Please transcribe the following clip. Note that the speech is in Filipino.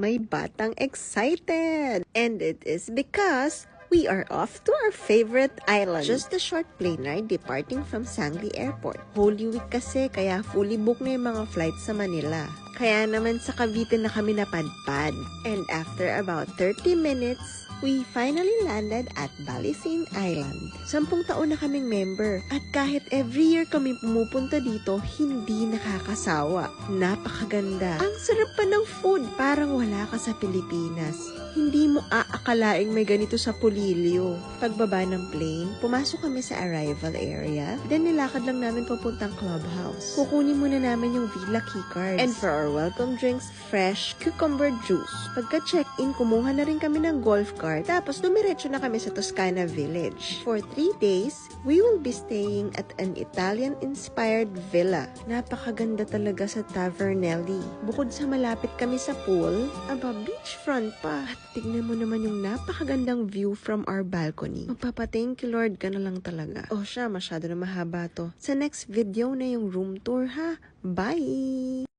may batang excited. And it is because we are off to our favorite island. Just a short plane ride departing from Sangli Airport. Holy Week kasi, kaya fully booked na yung mga flights sa Manila. Kaya naman sa Cavite na kami napadpad. And after about 30 minutes, we finally landed at Balising Island. 10 taon na kaming member. At kahit every year kami pumupunta dito, hindi nakakasawa. Napakaganda. Ang sarap pa ng food. Parang wala ka sa Pilipinas. Hindi mo aakalaing may ganito sa Polillo. Pagbaba ng plane, pumasok kami sa arrival area. Then nilakad lang namin papuntang clubhouse. Kukunin muna namin yung villa keycards. And for our welcome drinks, fresh cucumber juice. Pagka-check-in, kumuha na rin kami ng golf cart. Tapos dumiretso na kami sa Toscana Village. For 3 days, we will be staying at an Italian-inspired villa. Napakaganda talaga sa Tavernelli. Bukod sa malapit kami sa pool, beachfront pa. At tignan mo naman yung napakagandang view from our balcony. Magpapa-thank you Lord ka na lang talaga. Siya, masyado na mahaba to. Sa next video na yung room tour ha. Bye!